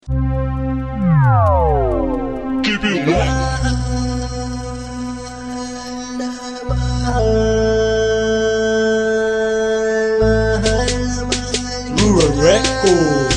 Keep it locked. Rural Records.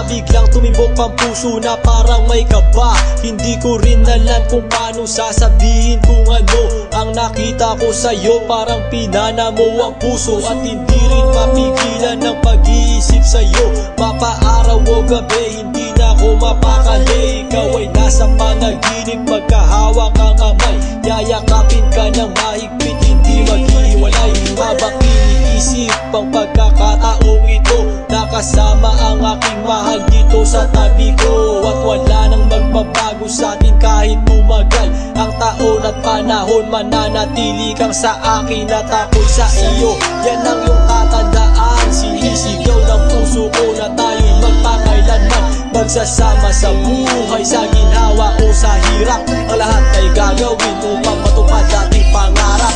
Biglang tumimbok ang puso na parang may kaba. Hindi ko rin alam kung paano sasabihin kung ano ang nakita ko sa'yo. Parang pinana mo ang puso at hindi rin mapigilan ng pag-iisip sa'yo. Mapaaraw o gabi, hindi na ako mapakali. Ikaw ay nasa panaginip, magkahawak ang kamay. Yayakapin ka ng mahigpit, hindi maghihiwalay. Habang iniisip ang pagkakataong ito, nakasama ang aking mahal dito sa tabi ko. At wala nang magbabago sa atin kahit tumagal ang taon at panahon. Mananatili kang sa akin at ako'y sa iyo. Yan ang iyong tatandaan. Sinisigaw ng puso ko na tayo'y magpakailanman magsasama sa buhay, sa ginhawa o sa hirap. Ang lahat ay gagawin upang matupad ating pangarap.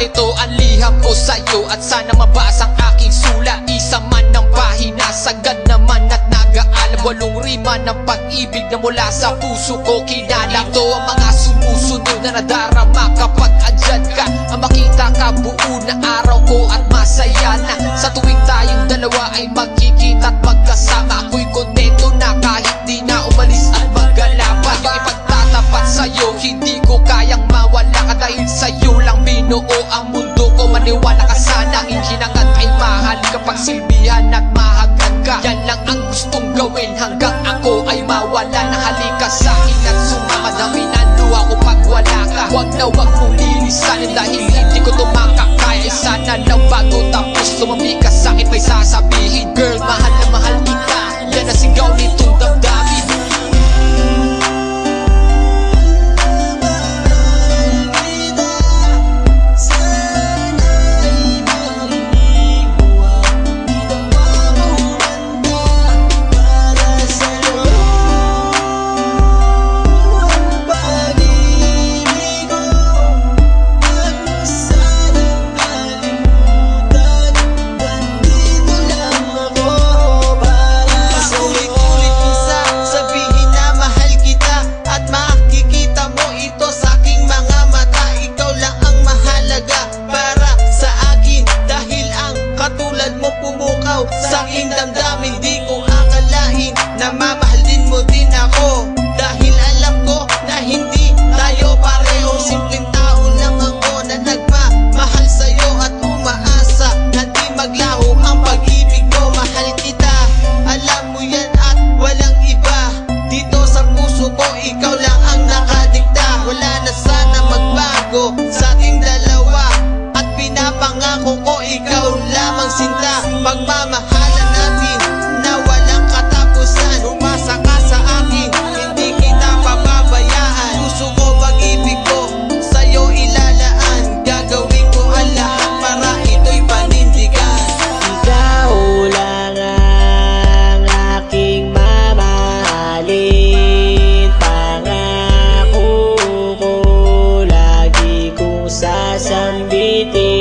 Ito ang liham ko sa'yo at sana mabasa ang aking sulat. Isa man ng pahina, sagad naman at nag-aalab. 8 rima ng pag-ibig na mula sa puso ko kinala. Ito ang mga sumusunod na nadarama kapag andyan ka. Ang makita ka buo na araw ko at masaya na. Sa tuwing tayong dalawa ay magkikita at magkasama, ako'y kontento na kahit di na umalis at maggalapan. Yung ipagtatapat sa'yo, hindi ko kayang mawala ka dahil sa'yo lang binuo ang mundo ko. Maniwala ka sana, ang hinangad ay mahal kapag silbihan at mahagad ka. Yan lang ang gustong gawin hanggang ako ay mawala na. Halika sa'kin at sumama na minaluha ko pag wala ka. Huwag na huwag mong lilisanin dahil hindi ko tumakakaya. Sana lang bago tapos lumamig ka sa'kin may sasabihin. Girl, mahal na mahal kita, yan ang sigaw nitong damdamin. Sa aking damdamin, di ko akalain na mamahalin mo din ako. Dahil alam ko na hindi tayo pareho. Simpleng tao lang ako na nagmamahal sa'yo at umaasa na di maglaho ang pag-ibig ko. Mahal kita, alam mo yan at walang iba. Dito sa puso ko, ikaw lang ang nakadikta. Wala na sana magbago sa ating dalawa at pinapangako ko ikaw lamang sinta. Pagmamahalan natin na walang katapusan. Umasa ka sa akin, hindi kita pababayaan. Puso ko, pag-ibig ko sa'yo ilalaan. Gagawin ko ang lahat para ito'y panindigan. Ikaw lang ang aking mamahalin. Pangako ko lagi kong sasambitin.